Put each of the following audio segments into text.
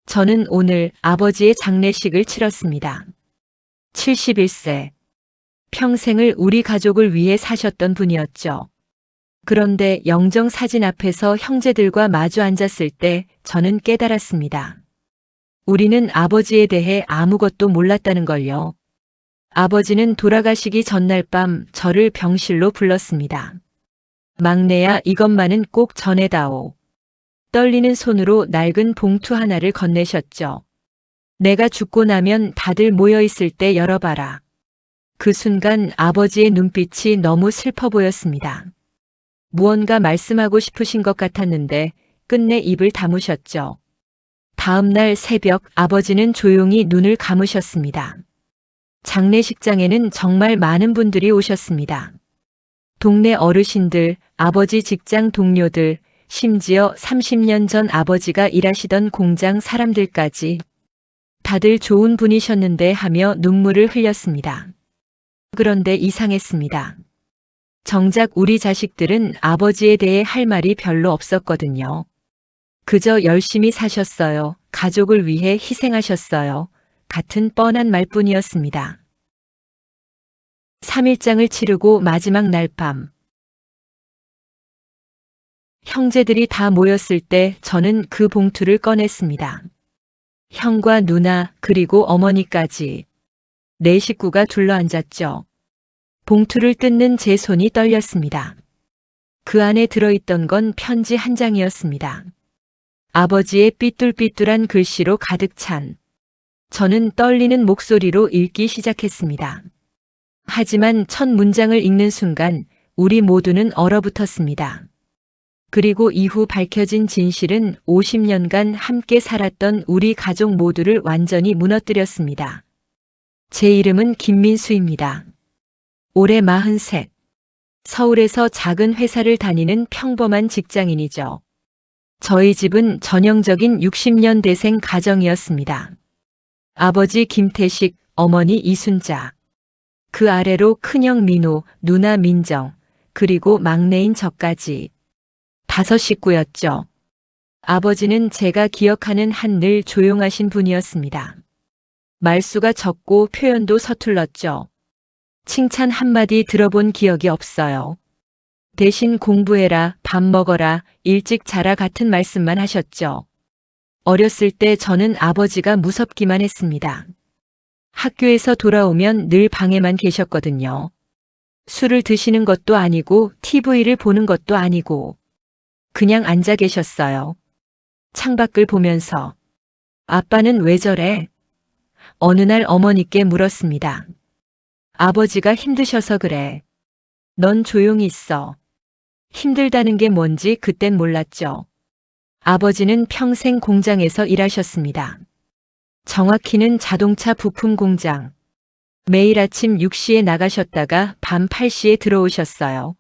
저는 오늘 아버지의 장례식을 치렀습니다. 71세. 평생을 우리 가족을 위해 사셨던 분이었죠. 그런데 영정 사진 앞에서 형제들과 마주 앉았을 때 저는 깨달았습니다. 우리는 아버지에 대해 아무것도 몰랐다는 걸요. 아버지는 돌아가시기 전날 밤 저를 병실로 불렀습니다. 막내야, 이것만은 꼭 전해다오. 떨리는 손으로 낡은 봉투 하나를 건네셨죠. 내가 죽고 나면 다들 모여있을 때 열어봐라. 그 순간 아버지의 눈빛이 너무 슬퍼 보였습니다. 무언가 말씀하고 싶으신 것 같았는데 끝내 입을 다무셨죠. 다음 날 새벽 아버지는 조용히 눈을 감으셨습니다. 장례식장에는 정말 많은 분들이 오셨습니다. 동네 어르신들, 아버지 직장 동료들, 심지어 30년 전 아버지가 일하시던 공장 사람들까지 다들 좋은 분이셨는데 하며 눈물을 흘렸습니다. 그런데 이상했습니다. 정작 우리 자식들은 아버지에 대해 할 말이 별로 없었거든요. 그저 열심히 사셨어요. 가족을 위해 희생하셨어요. 같은 뻔한 말뿐이었습니다. 3일장을 치르고 마지막 날 밤. 형제들이 다 모였을 때 저는 그 봉투를 꺼냈습니다. 형과 누나 그리고 어머니까지. 네 식구가 둘러앉았죠. 봉투를 뜯는 제 손이 떨렸습니다. 그 안에 들어있던 건 편지 한 장이었습니다. 아버지의 삐뚤삐뚤한 글씨로 가득 찬. 저는 떨리는 목소리로 읽기 시작했습니다. 하지만 첫 문장을 읽는 순간 우리 모두는 얼어붙었습니다. 그리고 이후 밝혀진 진실은 50년간 함께 살았던 우리 가족 모두를 완전히 무너뜨렸습니다. 제 이름은 김민수입니다. 올해 43. 서울에서 작은 회사를 다니는 평범한 직장인이죠. 저희 집은 전형적인 60년대생 가정이었습니다. 아버지 김태식, 어머니 이순자. 그 아래로 큰형 민호, 누나 민정, 그리고 막내인 저까지. 5 식구였죠. 아버지는 제가 기억하는 한 늘 조용하신 분이었습니다. 말수가 적고 표현도 서툴렀죠. 칭찬 한마디 들어본 기억이 없어요. 대신 공부해라, 밥 먹어라, 일찍 자라 같은 말씀만 하셨죠. 어렸을 때 저는 아버지가 무섭기만 했습니다. 학교에서 돌아오면 늘 방에만 계셨거든요. 술을 드시는 것도 아니고 TV를 보는 것도 아니고 그냥 앉아 계셨어요. 창밖을 보면서. 아빠는 왜 저래? 어느 날 어머니께 물었습니다. 아버지가 힘드셔서 그래. 넌 조용히 있어. 힘들다는 게 뭔지 그땐 몰랐죠. 아버지는 평생 공장에서 일하셨습니다. 정확히는 자동차 부품 공장. 매일 아침 6시에 나가셨다가 밤 8시에 들어오셨어요.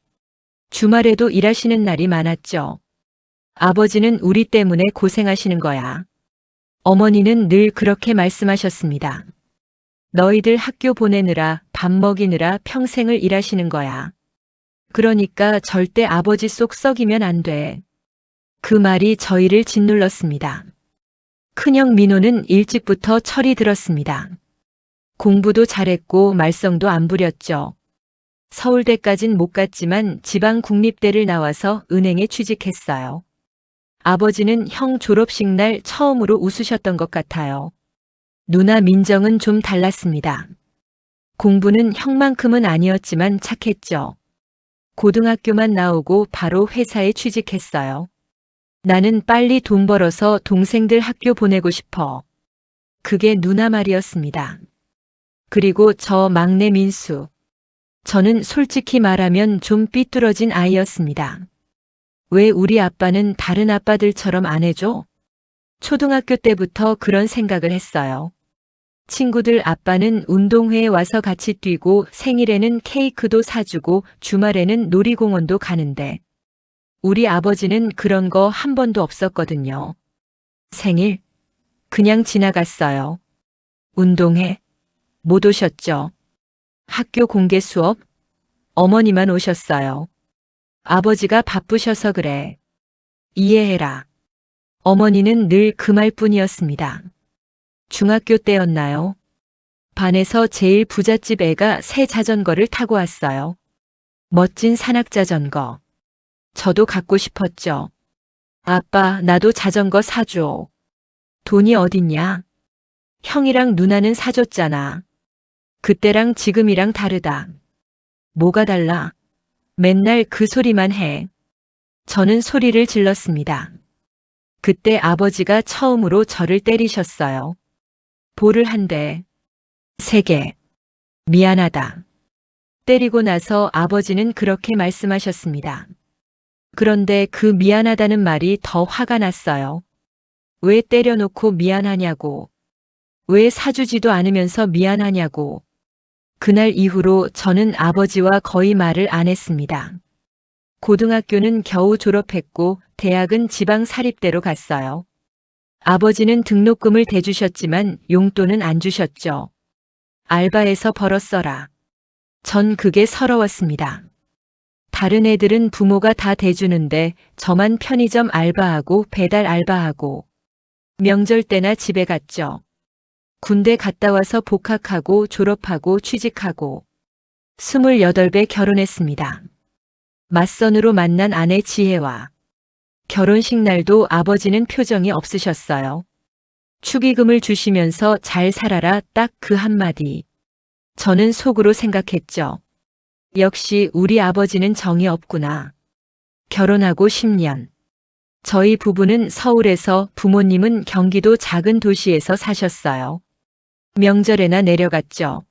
주말에도 일하시는 날이 많았죠. 아버지는 우리 때문에 고생하시는 거야. 어머니는 늘 그렇게 말씀하셨습니다. 너희들 학교 보내느라 밥 먹이느라 평생을 일하시는 거야. 그러니까 절대 아버지 속 썩이면 안 돼. 그 말이 저희를 짓눌렀습니다. 큰형 민호는 일찍부터 철이 들었습니다. 공부도 잘했고 말썽도 안 부렸죠. 서울대까진 못 갔지만 지방 국립대를 나와서 은행에 취직했어요. 아버지는 형 졸업식 날 처음으로 웃으셨던 것 같아요. 누나 민정은 좀 달랐습니다. 공부는 형만큼은 아니었지만 착했죠. 고등학교만 나오고 바로 회사에 취직했어요. 나는 빨리 돈 벌어서 동생들 학교 보내고 싶어. 그게 누나 말이었습니다. 그리고 저 막내 민수. 저는 솔직히 말하면 좀 삐뚤어진 아이였습니다. 왜 우리 아빠는 다른 아빠들처럼 안 해줘? 초등학교 때부터 그런 생각을 했어요. 친구들 아빠는 운동회에 와서 같이 뛰고 생일에는 케이크도 사주고 주말에는 놀이공원도 가는데 우리 아버지는 그런 거 한 번도 없었거든요. 생일? 그냥 지나갔어요. 운동회? 못 오셨죠? 학교 공개 수업? 어머니만 오셨어요. 아버지가 바쁘셔서 그래. 이해해라. 어머니는 늘 그 말뿐이었습니다. 중학교 때였나요? 반에서 제일 부잣집 애가 새 자전거를 타고 왔어요. 멋진 산악자전거. 저도 갖고 싶었죠. 아빠, 나도 자전거 사줘. 돈이 어딨냐? 형이랑 누나는 사줬잖아. 그때랑 지금이랑 다르다. 뭐가 달라? 맨날 그 소리만 해. 저는 소리를 질렀습니다. 그때 아버지가 처음으로 저를 때리셨어요. 볼을 한 대, 3개. 미안하다. 때리고 나서 아버지는 그렇게 말씀하셨습니다. 그런데 그 미안하다는 말이 더 화가 났어요. 왜 때려놓고 미안하냐고. 왜 사주지도 않으면서 미안하냐고. 그날 이후로 저는 아버지와 거의 말을 안 했습니다. 고등학교는 겨우 졸업했고 대학은 지방 사립대로 갔어요. 아버지는 등록금을 대주셨지만 용돈은 안 주셨죠. 알바해서 벌었어라. 전 그게 서러웠습니다. 다른 애들은 부모가 다 대주는데 저만 편의점 알바하고 배달 알바하고 명절 때나 집에 갔죠. 군대 갔다 와서 복학하고 졸업하고 취직하고 28배 결혼했습니다. 맞선으로 만난 아내 지혜와 결혼식 날도 아버지는 표정이 없으셨어요. 축의금을 주시면서 잘 살아라 딱 그 한마디. 저는 속으로 생각했죠. 역시 우리 아버지는 정이 없구나. 결혼하고 10년. 저희 부부는 서울에서 부모님은 경기도 작은 도시에서 사셨어요. 명절에나 내려갔죠.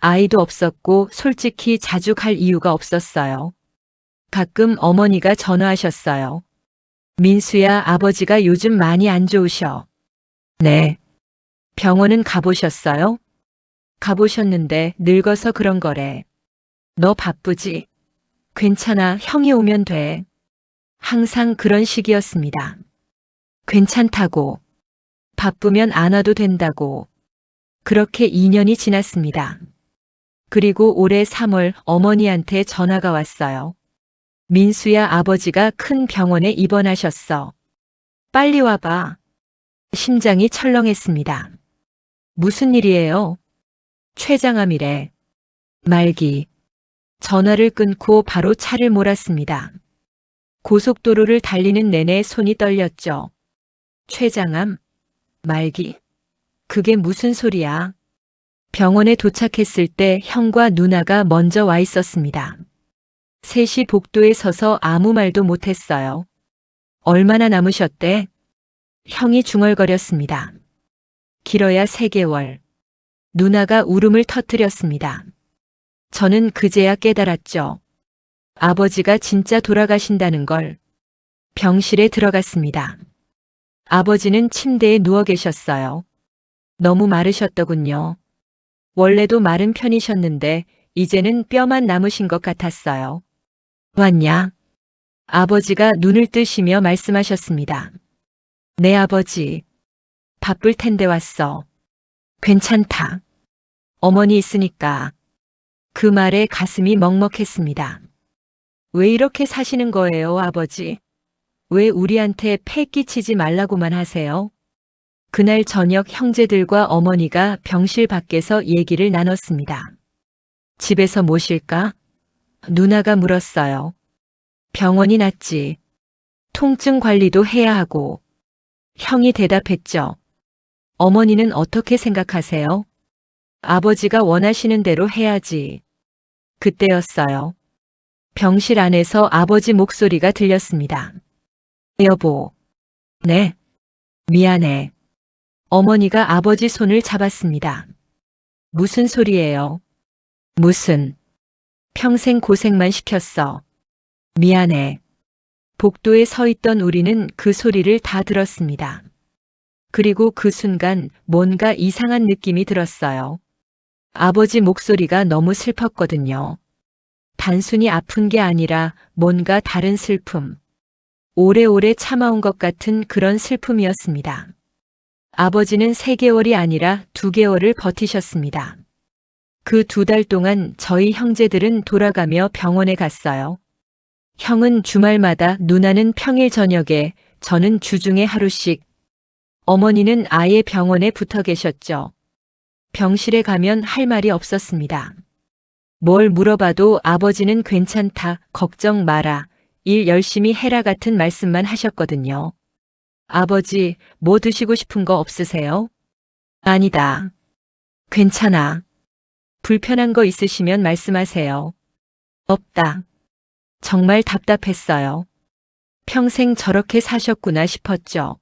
아이도 없었고 솔직히 자주 갈 이유가 없었어요. 가끔 어머니가 전화하셨어요. 민수야, 아버지가 요즘 많이 안 좋으셔. 네. 병원은 가보셨어요? 가보셨는데 늙어서 그런 거래. 너 바쁘지? 괜찮아, 형이 오면 돼. 항상 그런 식이었습니다. 괜찮다고. 바쁘면 안 와도 된다고. 그렇게 2년이 지났습니다. 그리고 올해 3월 어머니한테 전화가 왔어요. 민수야, 아버지가 큰 병원에 입원하셨어. 빨리 와봐. 심장이 철렁했습니다. 무슨 일이에요? 췌장암이래. 말기. 전화를 끊고 바로 차를 몰았습니다. 고속도로를 달리는 내내 손이 떨렸죠. 췌장암? 말기. 그게 무슨 소리야? 병원에 도착했을 때 형과 누나가 먼저 와 있었습니다. 셋이 복도에 서서 아무 말도 못했어요. 얼마나 남으셨대? 형이 중얼거렸습니다. 길어야 3개월. 누나가 울음을 터뜨렸습니다. 저는 그제야 깨달았죠. 아버지가 진짜 돌아가신다는 걸. 병실에 들어갔습니다. 아버지는 침대에 누워 계셨어요. 너무 마르셨더군요. 원래도 마른 편이셨는데 이제는 뼈만 남으신 것 같았어요. 왔냐? 아버지가 눈을 뜨시며 말씀하셨습니다. 네, 아버지. 바쁠 텐데 왔어. 괜찮다. 어머니 있으니까. 그 말에 가슴이 먹먹했습니다. 왜 이렇게 사시는 거예요, 아버지? 왜 우리한테 패 끼치지 말라고만 하세요? 그날 저녁 형제들과 어머니가 병실 밖에서 얘기를 나눴습니다. 집에서 모실까? 누나가 물었어요. 병원이 낫지. 통증 관리도 해야 하고. 형이 대답했죠. 어머니는 어떻게 생각하세요? 아버지가 원하시는 대로 해야지. 그때였어요. 병실 안에서 아버지 목소리가 들렸습니다. 여보. 네. 미안해. 어머니가 아버지 손을 잡았습니다. 무슨 소리예요? 무슨. 평생 고생만 시켰어. 미안해. 복도에 서 있던 우리는 그 소리를 다 들었습니다. 그리고 그 순간 뭔가 이상한 느낌이 들었어요. 아버지 목소리가 너무 슬펐거든요. 단순히 아픈 게 아니라 뭔가 다른 슬픔. 오래오래 참아온 것 같은 그런 슬픔이었습니다. 아버지는 3개월이 아니라 2개월을 버티셨습니다. 그 2달 동안 저희 형제들은 돌아가며 병원에 갔어요. 형은 주말마다, 누나는 평일 저녁에, 저는 주중에 하루씩. 어머니는 아예 병원에 붙어 계셨죠. 병실에 가면 할 말이 없었습니다. 뭘 물어봐도 아버지는 괜찮다, 걱정 마라, 일 열심히 해라 같은 말씀만 하셨거든요. 아버지, 뭐 드시고 싶은 거 없으세요? 아니다. 괜찮아. 불편한 거 있으시면 말씀하세요. 없다. 정말 답답했어요. 평생 저렇게 사셨구나 싶었죠.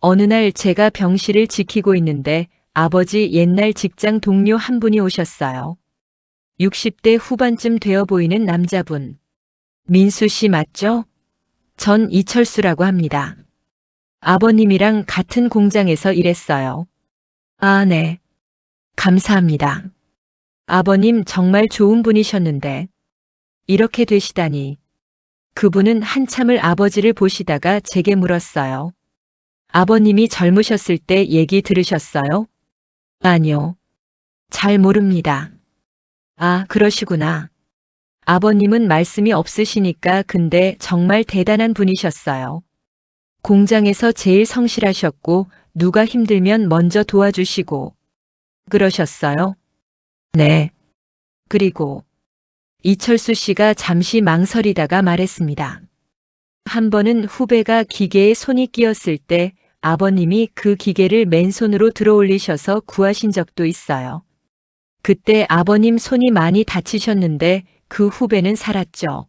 어느 날 제가 병실을 지키고 있는데 아버지 옛날 직장 동료 한 분이 오셨어요. 60대 후반쯤 되어 보이는 남자분. 민수 씨 맞죠? 전 이철수라고 합니다. 아버님이랑 같은 공장에서 일했어요. 아, 네. 감사합니다. 아버님 정말 좋은 분이셨는데 이렇게 되시다니. 그분은 한참을 아버지를 보시다가 제게 물었어요. 아버님이 젊으셨을 때 얘기 들으셨어요? 아니요. 잘 모릅니다. 아, 그러시구나. 아버님은 말씀이 없으시니까 근데 정말 대단한 분이셨어요. 공장에서 제일 성실하셨고 누가 힘들면 먼저 도와주시고 그러셨어요? 네. 그리고 이철수 씨가 잠시 망설이다가 말했습니다. 한 번은 후배가 기계에 손이 끼었을 때 아버님이 그 기계를 맨손으로 들어올리셔서 구하신 적도 있어요. 그때 아버님 손이 많이 다치셨는데 그 후배는 살았죠.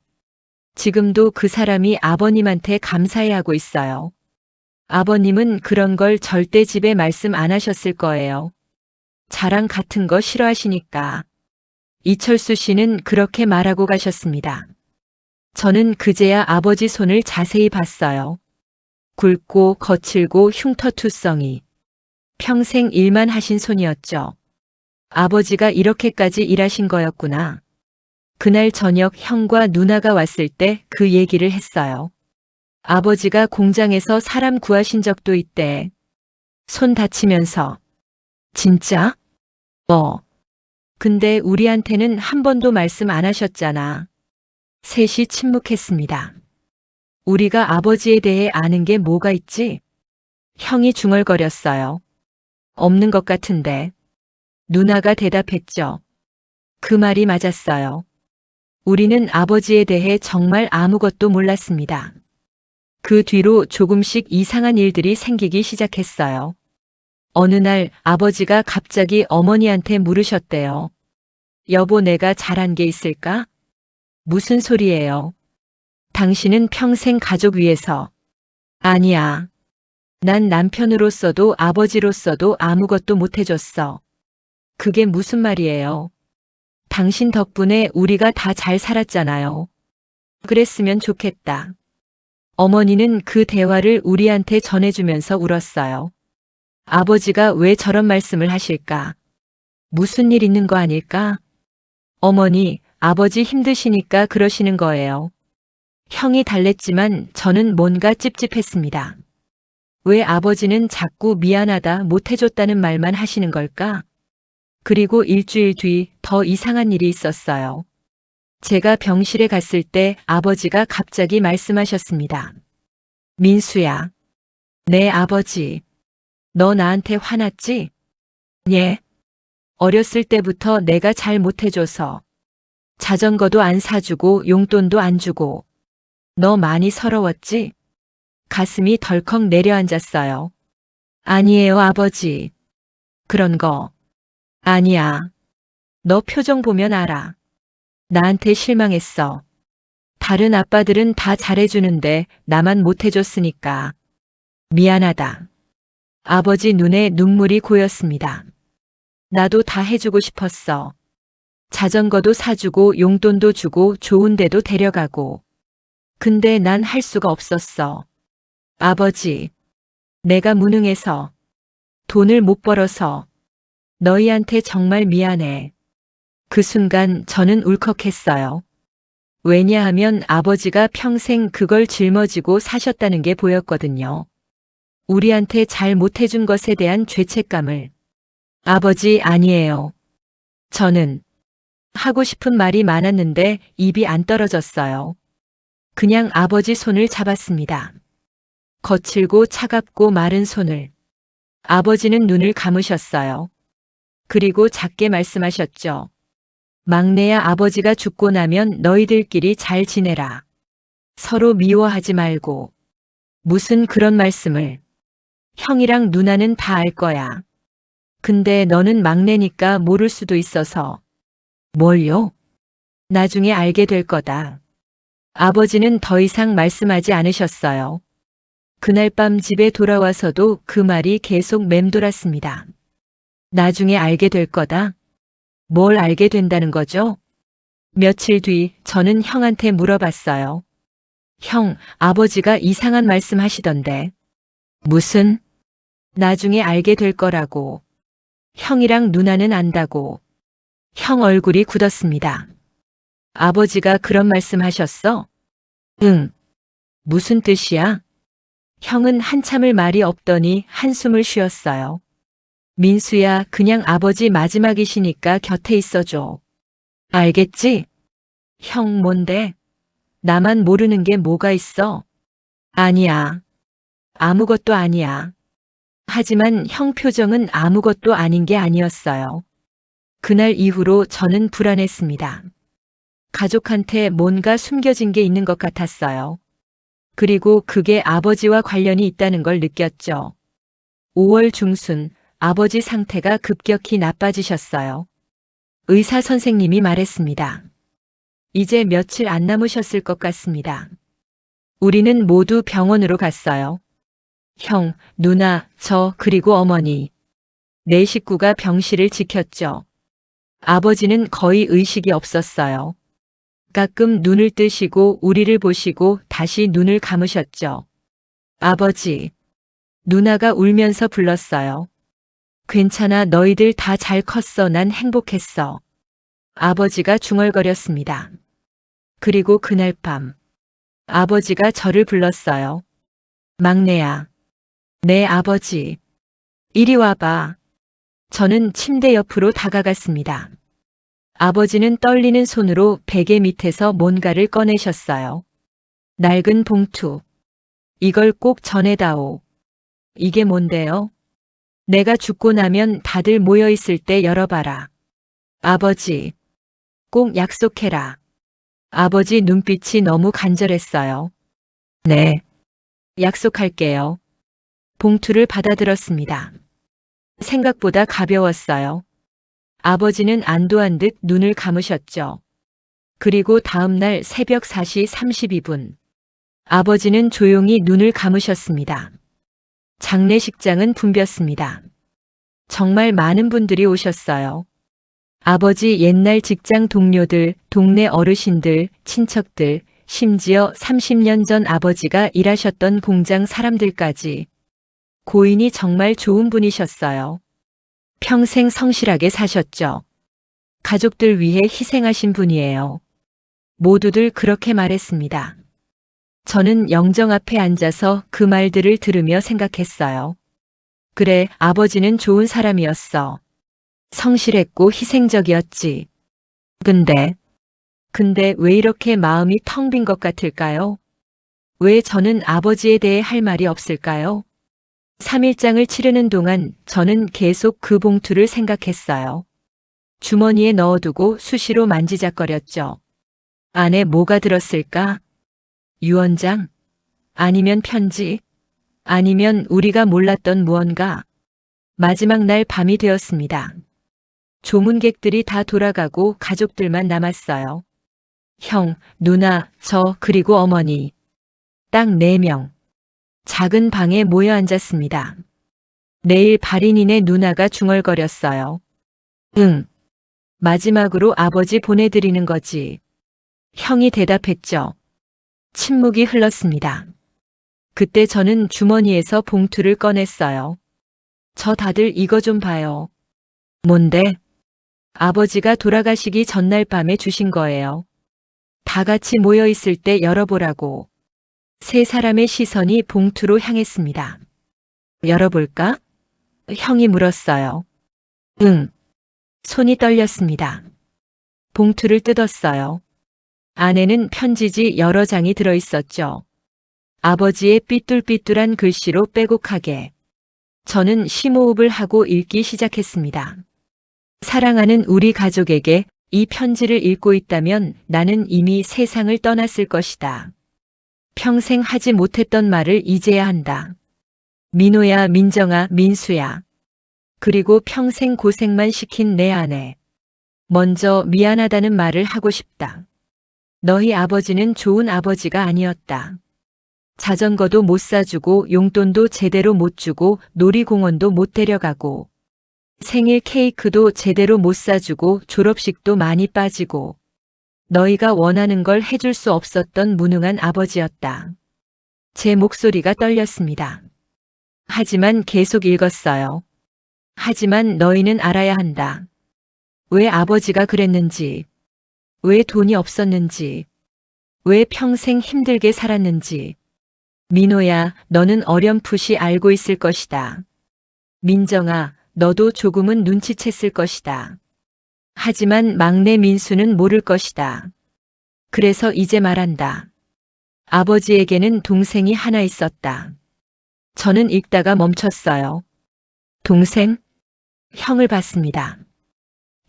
지금도 그 사람이 아버님한테 감사해하고 있어요. 아버님은 그런 걸 절대 집에 말씀 안 하셨을 거예요. 자랑 같은 거 싫어하시니까. 이철수 씨는 그렇게 말하고 가셨습니다. 저는 그제야 아버지 손을 자세히 봤어요. 굵고 거칠고 흉터투성이. 평생 일만 하신 손이었죠. 아버지가 이렇게까지 일하신 거였구나. 그날 저녁 형과 누나가 왔을 때 그 얘기를 했어요. 아버지가 공장에서 사람 구하신 적도 있대. 손 다치면서. 진짜? 근데 우리한테는 한 번도 말씀 안 하셨잖아. 셋이 침묵했습니다. 우리가 아버지에 대해 아는 게 뭐가 있지? 형이 중얼거렸어요. 없는 것 같은데. 누나가 대답했죠. 그 말이 맞았어요. 우리는 아버지에 대해 정말 아무것도 몰랐습니다. 그 뒤로 조금씩 이상한 일들이 생기기 시작했어요. 어느 날 아버지가 갑자기 어머니한테 물으셨대요. 여보, 내가 잘한 게 있을까? 무슨 소리예요? 당신은 평생 가족 위해서. 아니야. 난 남편으로서도 아버지로서도 아무것도 못 해줬어. 그게 무슨 말이에요? 당신 덕분에 우리가 다 잘 살았잖아요. 그랬으면 좋겠다. 어머니는 그 대화를 우리한테 전해주면서 울었어요. 아버지가 왜 저런 말씀을 하실까? 무슨 일 있는 거 아닐까? 어머니, 아버지 힘드시니까 그러시는 거예요. 형이 달랬지만 저는 뭔가 찝찝했습니다. 왜 아버지는 자꾸 미안하다 못해줬다는 말만 하시는 걸까? 그리고 일주일 뒤 더 이상한 일이 있었어요. 제가 병실에 갔을 때 아버지가 갑자기 말씀하셨습니다. 민수야. 내 아버지. 너 나한테 화났지? 예. 어렸을 때부터 내가 잘 못해줘서 자전거도 안 사주고 용돈도 안 주고 너 많이 서러웠지? 가슴이 덜컥 내려앉았어요. 아니에요, 아버지. 그런 거. 아니야. 너 표정 보면 알아. 나한테 실망했어. 다른 아빠들은 다 잘해주는데 나만 못해줬으니까. 미안하다. 아버지 눈에 눈물이 고였습니다. 나도 다 해주고 싶었어. 자전거도 사주고 용돈도 주고 좋은 데도 데려가고. 근데 난 할 수가 없었어. 아버지, 내가 무능해서, 돈을 못 벌어서, 너희한테 정말 미안해. 그 순간 저는 울컥했어요. 왜냐하면 아버지가 평생 그걸 짊어지고 사셨다는 게 보였거든요. 우리한테 잘 못해준 것에 대한 죄책감을. 아버지, 아니에요. 저는 하고 싶은 말이 많았는데 입이 안 떨어졌어요. 그냥 아버지 손을 잡았습니다. 거칠고 차갑고 마른 손을. 아버지는 눈을 감으셨어요. 그리고 작게 말씀하셨죠. 막내야, 아버지가 죽고 나면 너희들끼리 잘 지내라. 서로 미워하지 말고. 무슨 그런 말씀을. 형이랑 누나는 다 알 거야. 근데 너는 막내니까 모를 수도 있어서. 뭘요? 나중에 알게 될 거다. 아버지는 더 이상 말씀하지 않으셨어요. 그날 밤 집에 돌아와서도 그 말이 계속 맴돌았습니다. 나중에 알게 될 거다. 뭘 알게 된다는 거죠? 며칠 뒤 저는 형한테 물어봤어요. 형, 아버지가 이상한 말씀 하시던데. 무슨? 나중에 알게 될 거라고. 형이랑 누나는 안다고. 형 얼굴이 굳었습니다. 아버지가 그런 말씀 하셨어? 응. 무슨 뜻이야? 형은 한참을 말이 없더니 한숨을 쉬었어요. 민수야, 그냥 아버지 마지막이시니까 곁에 있어줘. 알겠지? 형, 뭔데? 나만 모르는 게 뭐가 있어? 아니야. 아무것도 아니야. 하지만 형 표정은 아무것도 아닌 게 아니었어요. 그날 이후로 저는 불안했습니다. 가족한테 뭔가 숨겨진 게 있는 것 같았어요. 그리고 그게 아버지와 관련이 있다는 걸 느꼈죠. 5월 중순 아버지 상태가 급격히 나빠지셨어요. 의사 선생님이 말했습니다. 이제 며칠 안 남으셨을 것 같습니다. 우리는 모두 병원으로 갔어요. 형, 누나, 저, 그리고 어머니. 네 식구가 병실을 지켰죠. 아버지는 거의 의식이 없었어요. 가끔 눈을 뜨시고 우리를 보시고 다시 눈을 감으셨죠. 아버지. 누나가 울면서 불렀어요. 괜찮아, 너희들 다 잘 컸어, 난 행복했어. 아버지가 중얼거렸습니다. 그리고 그날 밤 아버지가 저를 불렀어요. 막내야. 네, 아버지. 이리 와봐. 저는 침대 옆으로 다가갔습니다. 아버지는 떨리는 손으로 베개 밑에서 뭔가를 꺼내셨어요. 낡은 봉투. 이걸 꼭 전해다오. 이게 뭔데요? 내가 죽고 나면 다들 모여 있을 때 열어봐라. 아버지. 꼭 약속해라. 아버지 눈빛이 너무 간절했어요. 네. 약속할게요. 봉투를 받아들었습니다. 생각보다 가벼웠어요. 아버지는 안도한 듯 눈을 감으셨죠. 그리고 다음 날 새벽 4시 32분. 아버지는 조용히 눈을 감으셨습니다. 장례식장은 붐볐습니다. 정말 많은 분들이 오셨어요. 아버지 옛날 직장 동료들, 동네 어르신들, 친척들, 심지어 30년 전 아버지가 일하셨던 공장 사람들까지. 고인이 정말 좋은 분이셨어요. 평생 성실하게 사셨죠. 가족들 위해 희생하신 분이에요. 모두들 그렇게 말했습니다. 저는 영정 앞에 앉아서 그 말들을 들으며 생각했어요. 그래, 아버지는 좋은 사람이었어. 성실했고 희생적이었지. 근데 왜 이렇게 마음이 텅 빈 것 같을까요? 왜 저는 아버지에 대해 할 말이 없을까요? 3일장을 치르는 동안 저는 계속 그 봉투를 생각했어요. 주머니에 넣어두고 수시로 만지작거렸죠. 안에 뭐가 들었을까? 유언장? 아니면 편지? 아니면 우리가 몰랐던 무언가? 마지막 날 밤이 되었습니다. 조문객들이 다 돌아가고 가족들만 남았어요. 형, 누나, 저, 그리고 어머니. 딱 4명. 작은 방에 모여 앉았습니다. 내일 발인인의 누나가 중얼거렸어요. 응. 마지막으로 아버지 보내드리는 거지. 형이 대답했죠. 침묵이 흘렀습니다. 그때 저는 주머니에서 봉투를 꺼냈어요. 저 다들 이거 좀 봐요. 뭔데? 아버지가 돌아가시기 전날 밤에 주신 거예요. 다 같이 모여 있을 때 열어보라고. 3사람의 시선이 봉투로 향했습니다. 열어볼까? 형이 물었어요. 응. 손이 떨렸습니다. 봉투를 뜯었어요. 안에는 편지지 여러 장이 들어있었죠. 아버지의 삐뚤삐뚤한 글씨로 빼곡하게. 저는 심호흡을 하고 읽기 시작했습니다. 사랑하는 우리 가족에게 이 편지를 읽고 있다면 나는 이미 세상을 떠났을 것이다. 평생 하지 못했던 말을 이제야 한다. 민호야, 민정아, 민수야. 그리고 평생 고생만 시킨 내 아내. 먼저 미안하다는 말을 하고 싶다. 너희 아버지는 좋은 아버지가 아니었다. 자전거도 못 사주고 용돈도 제대로 못 주고 놀이공원도 못 데려가고 생일 케이크도 제대로 못 사주고 졸업식도 많이 빠지고 너희가 원하는 걸 해줄 수 없었던 무능한 아버지였다. 제 목소리가 떨렸습니다. 하지만 계속 읽었어요. 하지만 너희는 알아야 한다. 왜 아버지가 그랬는지, 왜 돈이 없었는지, 왜 평생 힘들게 살았는지. 민호야, 너는 어렴풋이 알고 있을 것이다. 민정아, 너도 조금은 눈치챘을 것이다. 하지만 막내 민수는 모를 것이다. 그래서 이제 말한다. 아버지에게는 동생이 하나 있었다. 저는 읽다가 멈췄어요. 동생? 형을 봤습니다.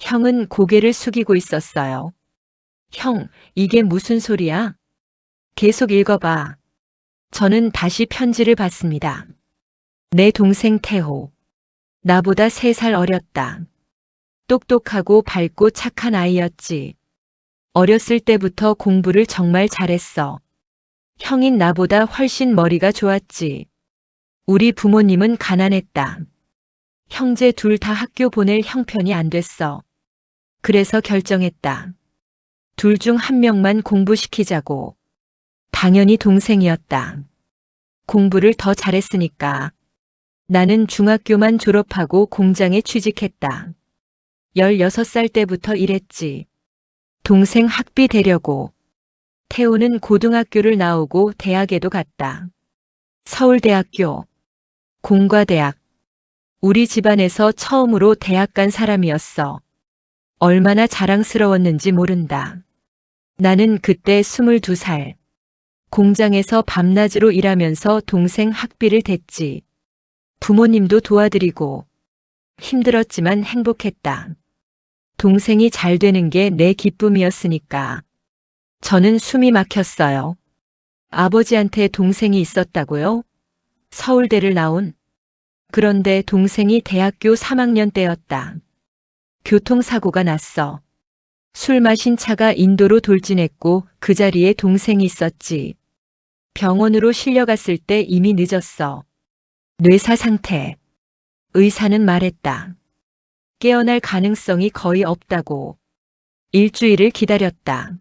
형은 고개를 숙이고 있었어요. 형, 이게 무슨 소리야? 계속 읽어봐. 저는 다시 편지를 받습니다. 내 동생 태호. 나보다 3살 어렸다. 똑똑하고 밝고 착한 아이였지. 어렸을 때부터 공부를 정말 잘했어. 형인 나보다 훨씬 머리가 좋았지. 우리 부모님은 가난했다. 형제 둘 다 학교 보낼 형편이 안 됐어. 그래서 결정했다. 둘 중 한 명만 공부시키자고. 당연히 동생이었다. 공부를 더 잘했으니까. 나는 중학교만 졸업하고 공장에 취직했다. 16살 때부터 일했지. 동생 학비 대려고. 태호는 고등학교를 나오고 대학에도 갔다. 서울대학교, 공과대학. 우리 집안에서 처음으로 대학 간 사람이었어. 얼마나 자랑스러웠는지 모른다. 나는 그때 22살. 공장에서 밤낮으로 일하면서 동생 학비를 댔지. 부모님도 도와드리고 힘들었지만 행복했다. 동생이 잘 되는 게 내 기쁨이었으니까. 저는 숨이 막혔어요. 아버지한테 동생이 있었다고요? 서울대를 나온. 그런데 동생이 대학교 3학년 때였다. 교통사고가 났어. 술 마신 차가 인도로 돌진했고 그 자리에 동생이 있었지. 병원으로 실려갔을 때 이미 늦었어. 뇌사 상태. 의사는 말했다. 깨어날 가능성이 거의 없다고. 일주일을 기다렸다.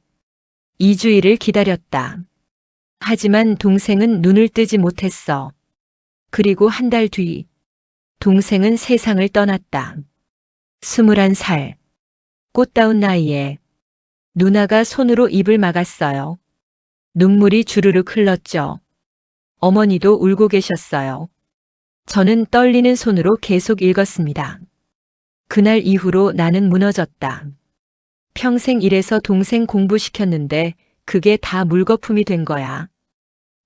2주일을 기다렸다. 하지만 동생은 눈을 뜨지 못했어. 그리고 한 달 뒤, 동생은 세상을 떠났다. 21살. 꽃다운 나이에. 누나가 손으로 입을 막았어요. 눈물이 주르륵 흘렀죠. 어머니도 울고 계셨어요. 저는 떨리는 손으로 계속 읽었습니다. 그날 이후로 나는 무너졌다. 평생 일해서 동생 공부시켰는데 그게 다 물거품이 된 거야.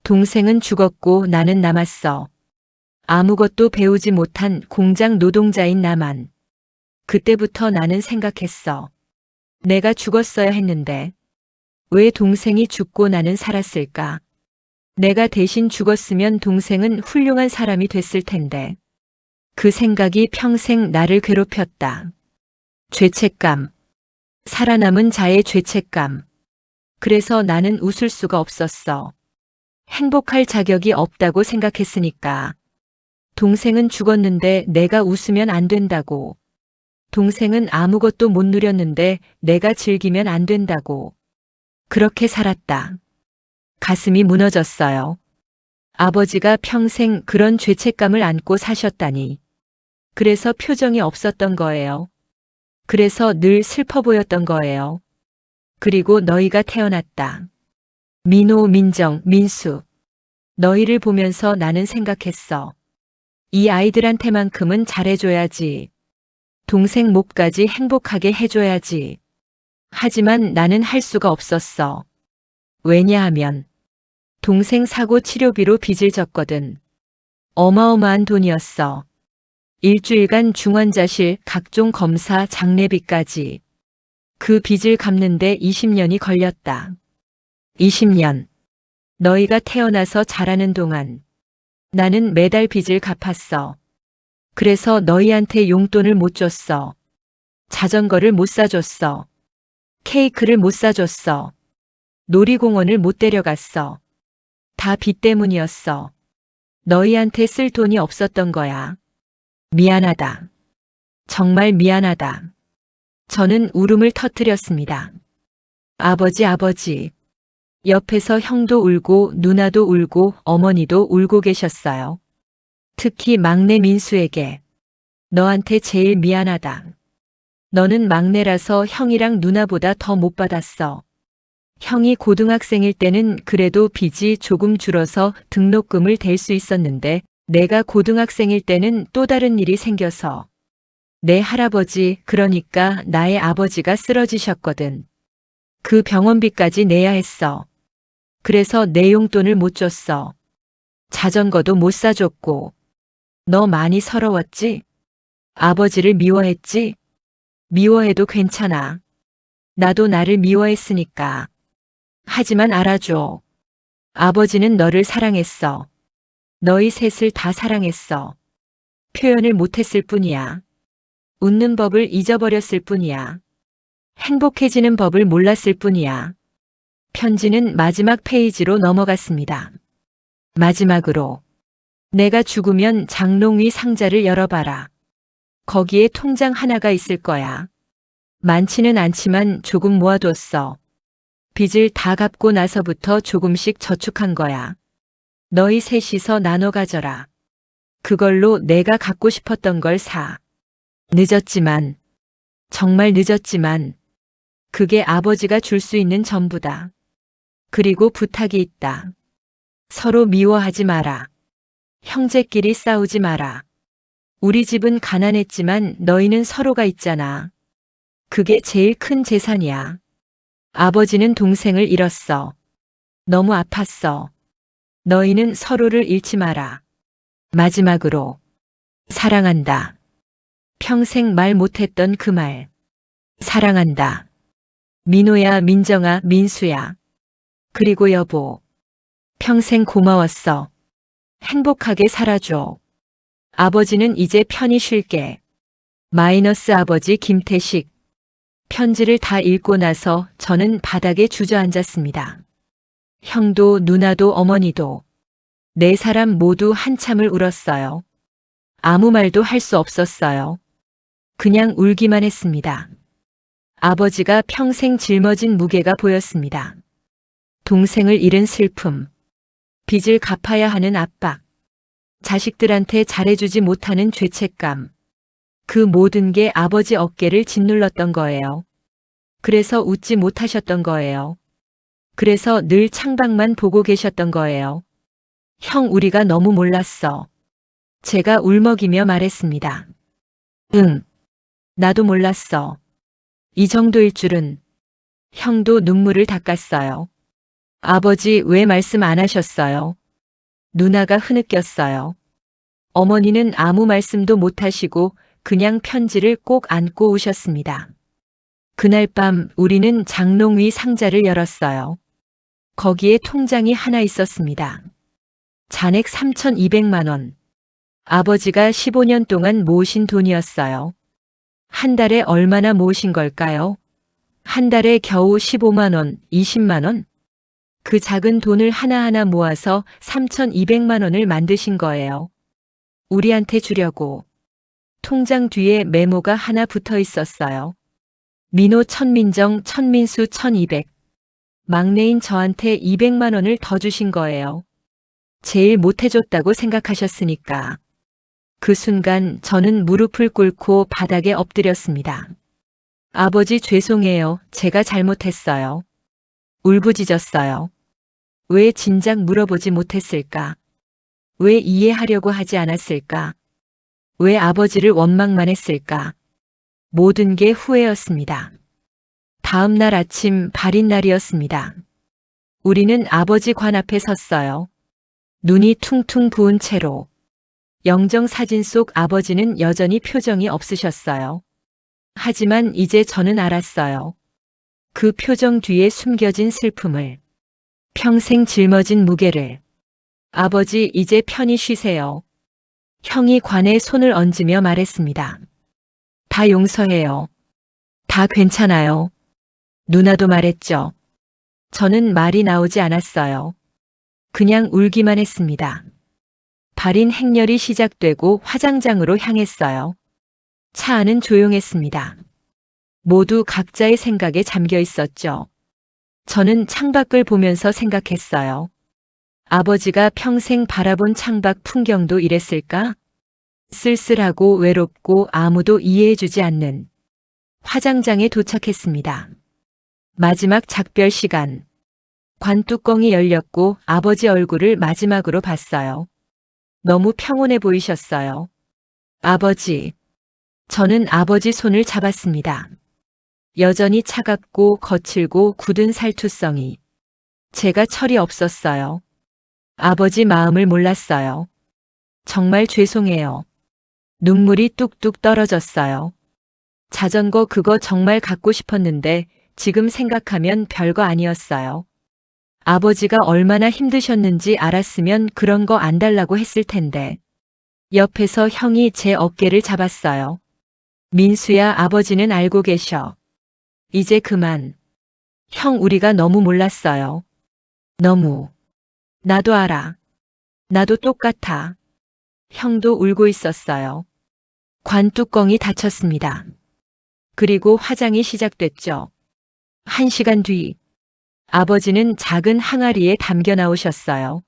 동생은 죽었고 나는 남았어. 아무것도 배우지 못한 공장 노동자인 나만. 그때부터 나는 생각했어. 내가 죽었어야 했는데 왜 동생이 죽고 나는 살았을까? 내가 대신 죽었으면 동생은 훌륭한 사람이 됐을 텐데. 그 생각이 평생 나를 괴롭혔다. 죄책감. 살아남은 자의 죄책감. 그래서 나는 웃을 수가 없었어. 행복할 자격이 없다고 생각했으니까. 동생은 죽었는데 내가 웃으면 안 된다고. 동생은 아무것도 못 누렸는데 내가 즐기면 안 된다고. 그렇게 살았다. 가슴이 무너졌어요. 아버지가 평생 그런 죄책감을 안고 사셨다니. 그래서 표정이 없었던 거예요. 그래서 늘 슬퍼 보였던 거예요. 그리고 너희가 태어났다. 민호, 민정, 민수. 너희를 보면서 나는 생각했어. 이 아이들한테만큼은 잘해줘야지. 동생 목까지 행복하게 해줘야지. 하지만 나는 할 수가 없었어. 왜냐하면 동생 사고 치료비로 빚을 졌거든. 어마어마한 돈이었어. 일주일간 중환자실, 각종 검사, 장례비까지. 그 빚을 갚는데 20년이 걸렸다. 20년. 너희가 태어나서 자라는 동안 나는 매달 빚을 갚았어. 그래서 너희한테 용돈을 못 줬어. 자전거를 못 사줬어. 케이크를 못 사줬어. 놀이공원을 못 데려갔어. 다 빚 때문이었어. 너희한테 쓸 돈이 없었던 거야. 미안하다. 정말 미안하다. 저는 울음을 터뜨렸습니다. 아버지, 아버지. 옆에서 형도 울고 누나도 울고 어머니도 울고 계셨어요. 특히 막내 민수에게. 너한테 제일 미안하다. 너는 막내라서 형이랑 누나보다 더 못 받았어. 형이 고등학생일 때는 그래도 빚이 조금 줄어서 등록금을 댈 수 있었는데 내가 고등학생일 때는 또 다른 일이 생겨서 내 할아버지, 그러니까 나의 아버지가 쓰러지셨거든. 그 병원비까지 내야 했어. 그래서 내 용돈을 못 줬어. 자전거도 못 사줬고. 너 많이 서러웠지? 아버지를 미워했지? 미워해도 괜찮아. 나도 나를 미워했으니까. 하지만 알아줘. 아버지는 너를 사랑했어. 너희 셋을 다 사랑했어. 표현을 못했을 뿐이야. 웃는 법을 잊어버렸을 뿐이야. 행복해지는 법을 몰랐을 뿐이야. 편지는 마지막 페이지로 넘어갔습니다. 마지막으로. 내가 죽으면 장롱 위 상자를 열어봐라. 거기에 통장 하나가 있을 거야. 많지는 않지만 조금 모아뒀어. 빚을 다 갚고 나서부터 조금씩 저축한 거야. 너희 셋이서 나눠 가져라. 그걸로 내가 갖고 싶었던 걸 사. 늦었지만, 정말 늦었지만, 그게 아버지가 줄 수 있는 전부다. 그리고 부탁이 있다. 서로 미워하지 마라. 형제끼리 싸우지 마라. 우리 집은 가난했지만 너희는 서로가 있잖아. 그게 제일 큰 재산이야. 아버지는 동생을 잃었어. 너무 아팠어. 너희는 서로를 잃지 마라. 마지막으로. 사랑한다. 평생 말 못했던 그 말. 사랑한다. 민호야, 민정아, 민수야. 그리고 여보. 평생 고마웠어. 행복하게 살아줘. 아버지는 이제 편히 쉴게. 마이너스 아버지 김태식. 편지를 다 읽고 나서 저는 바닥에 주저앉았습니다. 형도 누나도 어머니도 네 사람 모두 한참을 울었어요. 아무 말도 할 수 없었어요. 그냥 울기만 했습니다. 아버지가 평생 짊어진 무게가 보였습니다. 동생을 잃은 슬픔, 빚을 갚아야 하는 압박, 자식들한테 잘해주지 못하는 죄책감, 그 모든 게 아버지 어깨를 짓눌렀던 거예요. 그래서 웃지 못하셨던 거예요. 그래서 늘 창밖만 보고 계셨던 거예요. 형, 우리가 너무 몰랐어. 제가 울먹이며 말했습니다. 응, 나도 몰랐어. 이 정도일 줄은. 형도 눈물을 닦았어요. 아버지 왜 말씀 안 하셨어요? 누나가 흐느꼈어요. 어머니는 아무 말씀도 못 하시고 그냥 편지를 꼭 안고 오셨습니다. 그날 밤 우리는 장롱 위 상자를 열었어요. 거기에 통장이 하나 있었습니다. 잔액 3,200만 원. 아버지가 15년 동안 모으신 돈이었어요. 한 달에 얼마나 모으신 걸까요? 한 달에 겨우 15만 원, 20만 원? 그 작은 돈을 하나하나 모아서 3,200만 원을 만드신 거예요. 우리한테 주려고. 통장 뒤에 메모가 하나 붙어 있었어요. 민호 천민정 천민수 1,200. 막내인 저한테 200만 원을 더 주신 거예요. 제일 못해줬다고 생각하셨으니까. 그 순간 저는 무릎을 꿇고 바닥에 엎드렸습니다. 아버지 죄송해요. 제가 잘못했어요. 울부짖었어요. 왜 진작 물어보지 못했을까? 왜 이해하려고 하지 않았을까? 왜 아버지를 원망만 했을까? 모든 게 후회였습니다. 다음 날 아침 발인 날이었습니다. 우리는 아버지 관 앞에 섰어요. 눈이 퉁퉁 부은 채로. 영정 사진 속 아버지는 여전히 표정이 없으셨어요. 하지만 이제 저는 알았어요. 그 표정 뒤에 숨겨진 슬픔을. 평생 짊어진 무게를. 아버지, 이제 편히 쉬세요. 형이 관에 손을 얹으며 말했습니다. 다 용서해요. 다 괜찮아요. 누나도 말했죠. 저는 말이 나오지 않았어요. 그냥 울기만 했습니다. 발인 행렬이 시작되고 화장장으로 향했어요. 차 안은 조용했습니다. 모두 각자의 생각에 잠겨 있었죠. 저는 창밖을 보면서 생각했어요. 아버지가 평생 바라본 창밖 풍경도 이랬을까? 쓸쓸하고 외롭고 아무도 이해해주지 않는. 화장장에 도착했습니다. 마지막 작별 시간. 관 뚜껑이 열렸고 아버지 얼굴을 마지막으로 봤어요. 너무 평온해 보이셨어요. 아버지. 저는 아버지 손을 잡았습니다. 여전히 차갑고 거칠고 굳은 살투성이. 제가 철이 없었어요. 아버지 마음을 몰랐어요. 정말 죄송해요. 눈물이 뚝뚝 떨어졌어요. 자전거 그거 정말 갖고 싶었는데 지금 생각하면 별거 아니었어요. 아버지가 얼마나 힘드셨는지 알았으면 그런 거 안 달라고 했을 텐데. 옆에서 형이 제 어깨를 잡았어요. 민수야, 아버지는 알고 계셔. 이제 그만. 형, 우리가 너무 몰랐어요. 너무. 나도 알아. 나도 똑같아. 형도 울고 있었어요. 관 뚜껑이 닫혔습니다. 그리고 화장이 시작됐죠. 1시간 뒤. 아버지는 작은 항아리에 담겨 나오셨어요.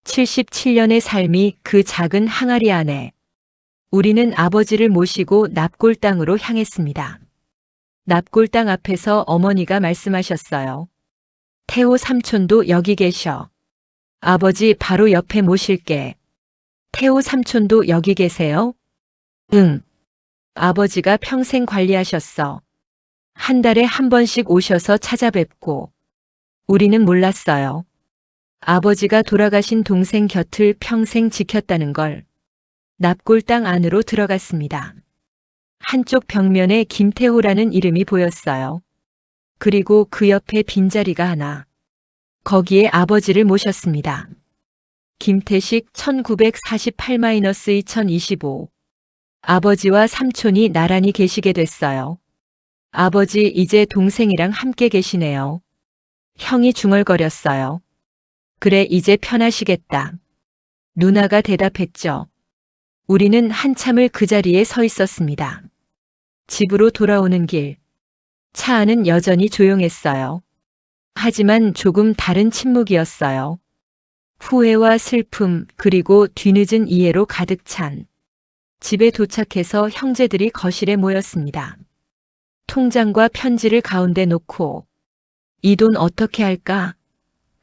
77년의 삶이 그 작은 항아리 안에. 우리는 아버지를 모시고 납골당으로 향했습니다. 납골당 앞에서 어머니가 말씀하셨어요. 태호 삼촌도 여기 계셔. 아버지, 바로 옆에 모실게. 태호 삼촌도 여기 계세요? 응. 아버지가 평생 관리하셨어. 한 달에 한 번씩 오셔서 찾아뵙고. 우리는 몰랐어요. 아버지가 돌아가신 동생 곁을 평생 지켰다는 걸. 납골당 안으로 들어갔습니다. 한쪽 벽면에 김태호라는 이름이 보였어요. 그리고 그 옆에 빈자리가 하나. 거기에 아버지를 모셨습니다. 김태식 1948-2025. 아버지와 삼촌이 나란히 계시게 됐어요. 아버지, 이제 동생이랑 함께 계시네요. 형이 중얼거렸어요. 그래, 이제 편하시겠다. 누나가 대답했죠. 우리는 한참을 그 자리에 서 있었습니다. 집으로 돌아오는 길. 차 안은 여전히 조용했어요. 하지만 조금 다른 침묵이었어요. 후회와 슬픔 그리고 뒤늦은 이해로 가득 찬. 집에 도착해서 형제들이 거실에 모였습니다. 통장과 편지를 가운데 놓고 이 돈 어떻게 할까?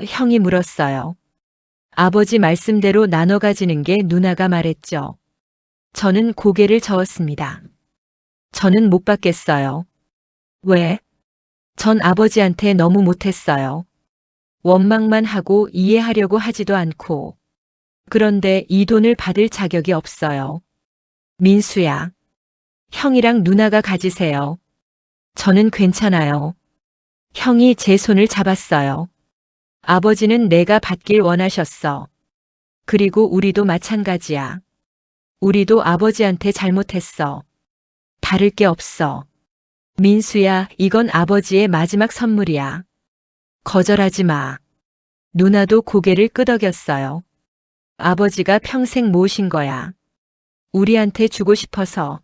형이 물었어요. 아버지 말씀대로 나눠 가지는 게 누나가 말했죠. 저는 고개를 저었습니다. 저는 못 받겠어요. 왜? 전 아버지한테 너무 못했어요. 원망만 하고 이해하려고 하지도 않고. 그런데 이 돈을 받을 자격이 없어요. 민수야. 형이랑 누나가 가지세요. 저는 괜찮아요. 형이 제 손을 잡았어요. 아버지는 내가 받길 원하셨어. 그리고 우리도 마찬가지야. 우리도 아버지한테 잘못했어. 다를 게 없어. 민수야, 이건 아버지의 마지막 선물이야. 거절하지 마. 누나도 고개를 끄덕였어요. 아버지가 평생 모신 거야. 우리한테 주고 싶어서.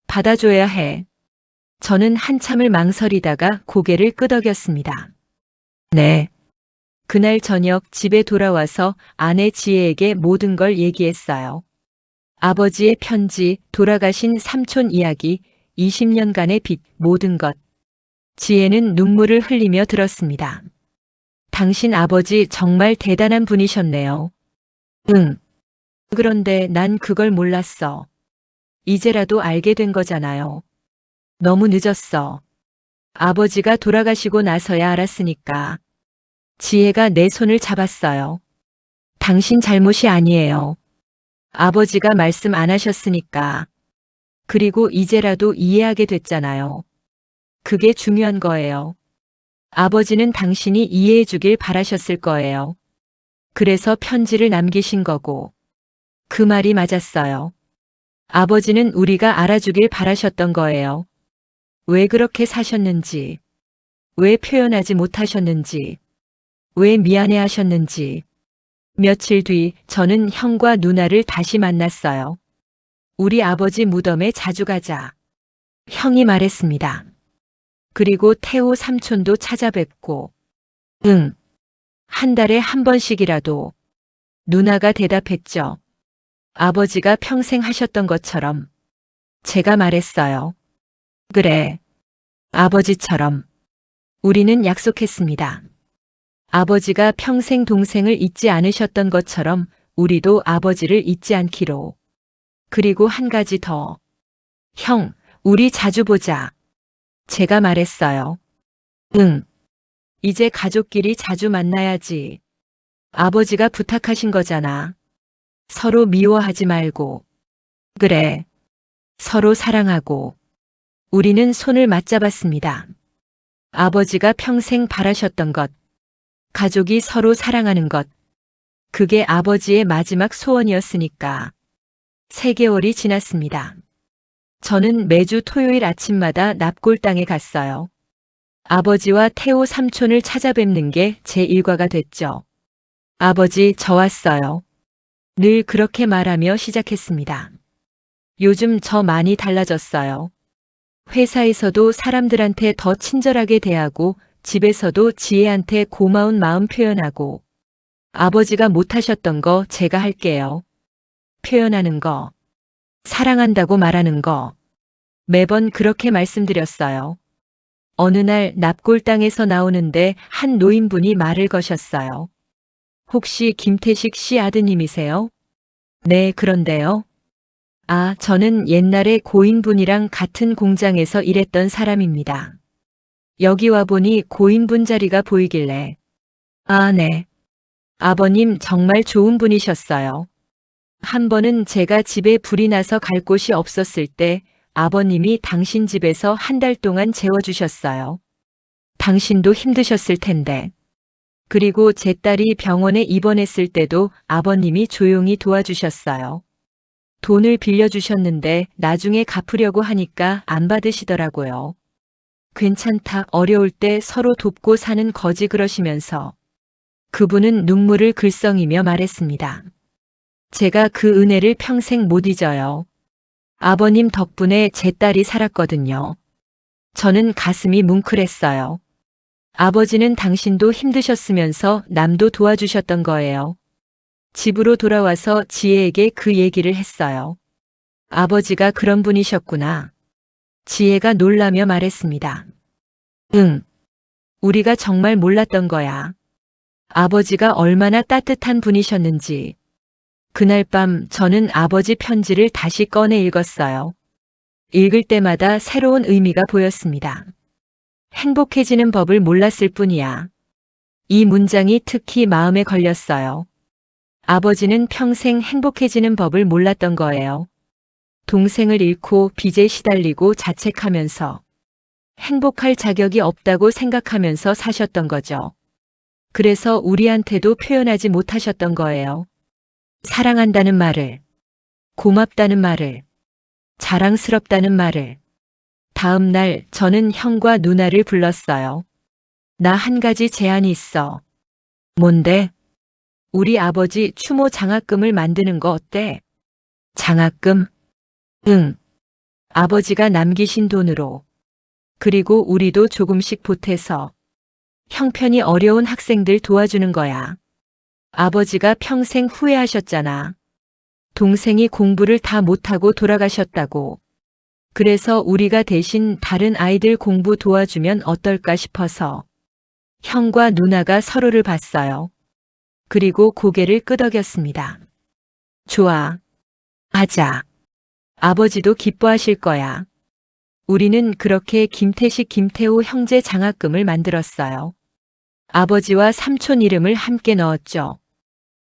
받아줘야 해. 저는 한참을 망설이다가 고개를 끄덕였습니다. 네. 그날 저녁 집에 돌아와서 아내 지혜에게 모든 걸 얘기했어요. 아버지의 편지, 돌아가신 삼촌 이야기, 20년간의 빚, 모든 것. 지혜는 눈물을 흘리며 들었습니다. 당신 아버지 정말 대단한 분이셨네요. 응. 그런데 난 그걸 몰랐어. 이제라도 알게 된 거잖아요. 너무 늦었어. 아버지가 돌아가시고 나서야 알았으니까. 지혜가 내 손을 잡았어요. 당신 잘못이 아니에요. 아버지가 말씀 안 하셨으니까. 그리고 이제라도 이해하게 됐잖아요. 그게 중요한 거예요. 아버지는 당신이 이해해 주길 바라셨을 거예요. 그래서 편지를 남기신 거고. 그 말이 맞았어요. 아버지는 우리가 알아주길 바라셨던 거예요. 왜 그렇게 사셨는지, 왜 표현하지 못하셨는지, 왜 미안해 하셨는지. 며칠 뒤 저는 형과 누나를 다시 만났어요. 우리 아버지 무덤에 자주 가자. 형이 말했습니다. 그리고 태호 삼촌도 찾아뵙고. 응. 한 달에 한 번씩이라도. 누나가 대답했죠. 아버지가 평생 하셨던 것처럼. 제가 말했어요. 그래. 아버지처럼. 우리는 약속했습니다. 아버지가 평생 동생을 잊지 않으셨던 것처럼 우리도 아버지를 잊지 않기로. 그리고 한 가지 더. 형, 우리 자주 보자. 제가 말했어요. 응. 이제 가족끼리 자주 만나야지. 아버지가 부탁하신 거잖아. 서로 미워하지 말고. 그래. 서로 사랑하고. 우리는 손을 맞잡았습니다. 아버지가 평생 바라셨던 것. 가족이 서로 사랑하는 것. 그게 아버지의 마지막 소원이었으니까. 3개월이 지났습니다. 저는 매주 토요일 아침마다 납골당에 갔어요. 아버지와 태호 삼촌을 찾아뵙는 게 제 일과가 됐죠. 아버지, 저 왔어요. 늘 그렇게 말하며 시작했습니다. 요즘 저 많이 달라졌어요. 회사에서도 사람들한테 더 친절하게 대하고 집에서도 지혜한테 고마운 마음 표현하고. 아버지가 못하셨던 거 제가 할게요. 표현하는 거. 사랑한다고 말하는 거. 매번 그렇게 말씀드렸어요. 어느 날 납골당에서 나오는데 한 노인분이 말을 거셨어요. 혹시 김태식 씨 아드님이세요? 네, 그런데요. 아, 저는 옛날에 고인분이랑 같은 공장에서 일했던 사람입니다. 여기 와보니 고인분 자리가 보이길래. 아, 네. 아버님 정말 좋은 분이셨어요. 한 번은 제가 집에 불이 나서 갈 곳이 없었을 때 아버님이 당신 집에서 한 달 동안 재워주셨어요. 당신도 힘드셨을 텐데. 그리고 제 딸이 병원에 입원했을 때도 아버님이 조용히 도와주셨어요. 돈을 빌려주셨는데 나중에 갚으려고 하니까 안 받으시더라고요. 괜찮다, 어려울 때 서로 돕고 사는 거지 그러시면서. 그분은 눈물을 글썽이며 말했습니다. 제가 그 은혜를 평생 못 잊어요. 아버님 덕분에 제 딸이 살았거든요. 저는 가슴이 뭉클했어요. 아버지는 당신도 힘드셨으면서 남도 도와주셨던 거예요. 집으로 돌아와서 지혜에게 그 얘기를 했어요. 아버지가 그런 분이셨구나. 지혜가 놀라며 말했습니다. 응. 우리가 정말 몰랐던 거야. 아버지가 얼마나 따뜻한 분이셨는지. 그날 밤 저는 아버지 편지를 다시 꺼내 읽었어요. 읽을 때마다 새로운 의미가 보였습니다. 행복해지는 법을 몰랐을 뿐이야. 이 문장이 특히 마음에 걸렸어요. 아버지는 평생 행복해지는 법을 몰랐던 거예요. 동생을 잃고 빚에 시달리고 자책하면서 행복할 자격이 없다고 생각하면서 사셨던 거죠. 그래서 우리한테도 표현하지 못하셨던 거예요. 사랑한다는 말을, 고맙다는 말을, 자랑스럽다는 말을. 다음 날 저는 형과 누나를 불렀어요. 나 한 가지 제안이 있어. 뭔데? 우리 아버지 추모 장학금을 만드는 거 어때? 장학금? 응. 아버지가 남기신 돈으로. 그리고 우리도 조금씩 보태서 형편이 어려운 학생들 도와주는 거야. 아버지가 평생 후회하셨잖아. 동생이 공부를 다 못하고 돌아가셨다고. 그래서 우리가 대신 다른 아이들 공부 도와주면 어떨까 싶어서. 형과 누나가 서로를 봤어요. 그리고 고개를 끄덕였습니다. 좋아. 하자. 아버지도 기뻐하실 거야. 우리는 그렇게 김태식 김태호 형제 장학금을 만들었어요. 아버지와 삼촌 이름을 함께 넣었죠.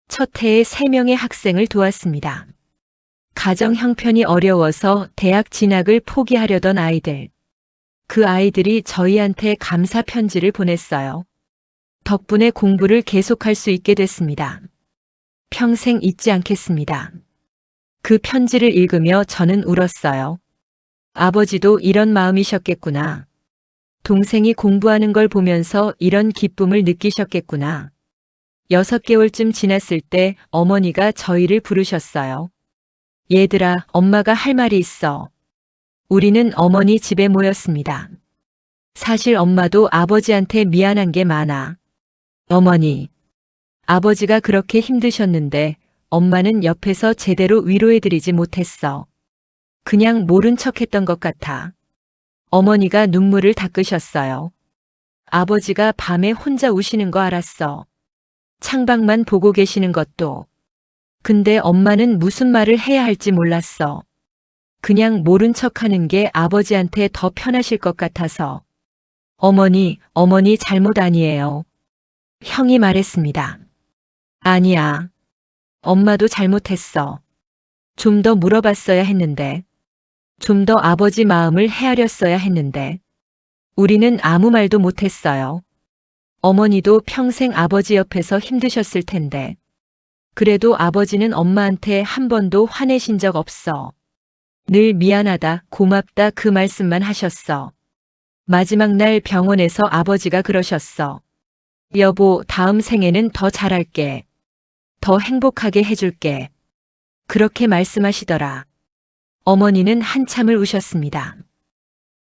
첫 해에 3명의 학생을 도왔습니다. 가정 형편이 어려워서 대학 진학을 포기하려던 아이들. 그 아이들이 저희한테 감사 편지를 보냈어요. 덕분에 공부를 계속할 수 있게 됐습니다. 평생 잊지 않겠습니다. 그 편지를 읽으며 저는 울었어요. 아버지도 이런 마음이셨겠구나. 동생이 공부하는 걸 보면서 이런 기쁨을 느끼셨겠구나. 6개월쯤 지났을 때 어머니가 저희를 부르셨어요. 얘들아, 엄마가 할 말이 있어. 우리는 어머니 집에 모였습니다. 사실 엄마도 아버지한테 미안한 게 많아. 어머니, 아버지가 그렇게 힘드셨는데 엄마는 옆에서 제대로 위로해드리지 못했어. 그냥 모른 척했던 것 같아. 어머니가 눈물을 닦으셨어요. 아버지가 밤에 혼자 우시는 거 알았어. 창밖만 보고 계시는 것도. 근데 엄마는 무슨 말을 해야 할지 몰랐어. 그냥 모른 척하는 게 아버지한테 더 편하실 것 같아서. 어머니 잘못 아니에요. 형이 말했습니다. 아니야. 엄마도 잘못했어. 좀 더 물어봤어야 했는데. 좀 더 아버지 마음을 헤아렸어야 했는데. 우리는 아무 말도 못했어요. 어머니도 평생 아버지 옆에서 힘드셨을 텐데. 그래도 아버지는 엄마한테 한 번도 화내신 적 없어. 늘 미안하다, 고맙다 그 말씀만 하셨어. 마지막 날 병원에서 아버지가 그러셨어. 여보, 다음 생에는 더 잘할게. 더 행복하게 해줄게. 그렇게 말씀하시더라. 어머니는 한참을 우셨습니다.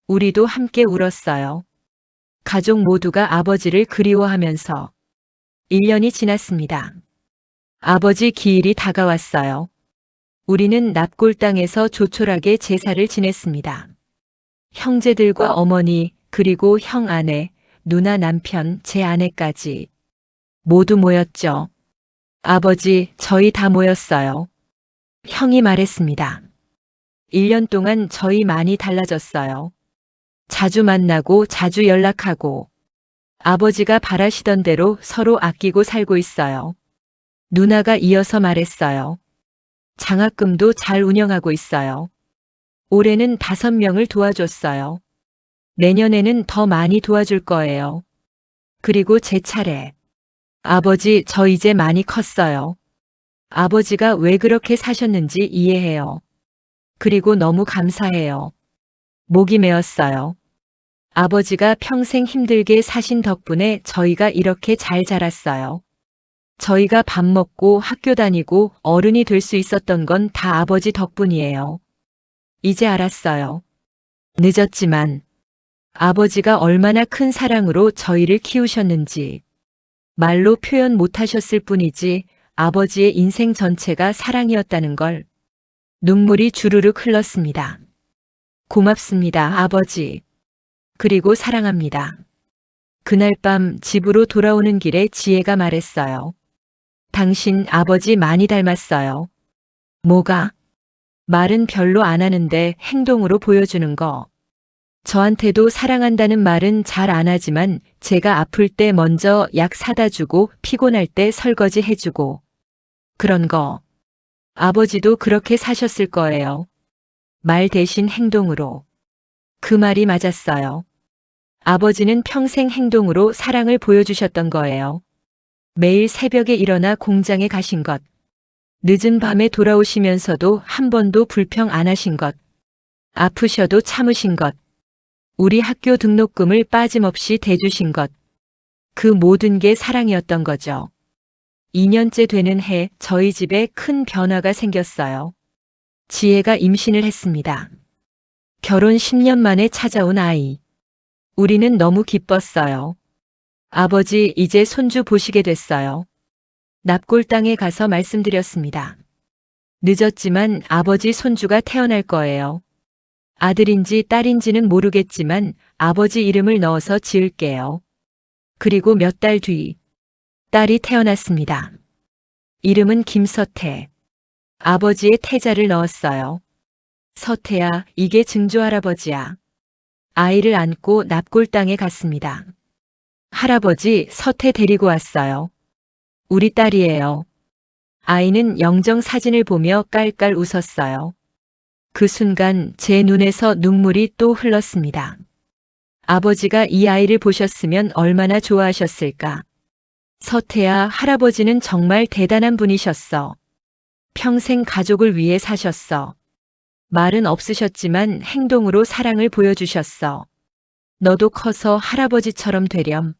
우리도 함께 울었어요. 가족 모두가 아버지를 그리워하면서 1년이 지났습니다. 아버지 기일이 다가왔어요. 우리는 납골 땅에서 조촐하게 제사를 지냈습니다. 형제들과 어머니, 그리고 형 아내, 누나 남편, 제 아내까지 모두 모였죠. 아버지, 저희 다 모였어요. 형이 말했습니다. 1년 동안 저희 많이 달라졌어요. 자주 만나고 자주 연락하고 아버지가 바라시던 대로 서로 아끼고 살고 있어요. 누나가 이어서 말했어요. 장학금도 잘 운영하고 있어요. 올해는 5명을 도와줬어요. 내년에는 더 많이 도와줄 거예요. 그리고 제 차례. 아버지, 저 이제 많이 컸어요. 아버지가 왜 그렇게 사셨는지 이해해요. 그리고 너무 감사해요. 목이 메었어요. 아버지가 평생 힘들게 사신 덕분에 저희가 이렇게 잘 자랐어요. 저희가 밥 먹고 학교 다니고 어른이 될 수 있었던 건 다 아버지 덕분이에요. 이제 알았어요. 늦었지만 아버지가 얼마나 큰 사랑으로 저희를 키우셨는지 말로 표현 못하셨을 뿐이지 아버지의 인생 전체가 사랑이었다는 걸. 눈물이 주르륵 흘렀습니다. 고맙습니다, 아버지. 그리고 사랑합니다. 그날 밤 집으로 돌아오는 길에 지혜가 말했어요. 당신 아버지 많이 닮았어요. 뭐가? 말은 별로 안 하는데 행동으로 보여주는 거. 저한테도 사랑한다는 말은 잘 안 하지만 제가 아플 때 먼저 약 사다 주고 피곤할 때 설거지 해주고 그런 거. 아버지도 그렇게 사셨을 거예요. 말 대신 행동으로. 그 말이 맞았어요. 아버지는 평생 행동으로 사랑을 보여주셨던 거예요. 매일 새벽에 일어나 공장에 가신 것. 늦은 밤에 돌아오시면서도 한 번도 불평 안 하신 것. 아프셔도 참으신 것. 우리 학교 등록금을 빠짐없이 대주신 것. 그 모든 게 사랑이었던 거죠. 2년째 되는 해 저희 집에 큰 변화가 생겼어요. 지혜가 임신을 했습니다. 결혼 10년 만에 찾아온 아이. 우리는 너무 기뻤어요. 아버지, 이제 손주 보시게 됐어요. 납골 땅에 가서 말씀드렸습니다. 늦었지만 아버지 손주가 태어날 거예요. 아들인지 딸인지는 모르겠지만 아버지 이름을 넣어서 지을게요. 그리고 몇 달 뒤 딸이 태어났습니다. 이름은 김서태. 아버지의 태자를 넣었어요. 서태야, 이게 증조할아버지야. 아이를 안고 납골 땅에 갔습니다. 할아버지, 서태 데리고 왔어요. 우리 딸이에요. 아이는 영정 사진을 보며 깔깔 웃었어요. 그 순간 제 눈에서 눈물이 또 흘렀습니다. 아버지가 이 아이를 보셨으면 얼마나 좋아하셨을까. 서태야, 할아버지는 정말 대단한 분이셨어. 평생 가족을 위해 사셨어. 말은 없으셨지만 행동으로 사랑을 보여주셨어. 너도 커서 할아버지처럼 되렴.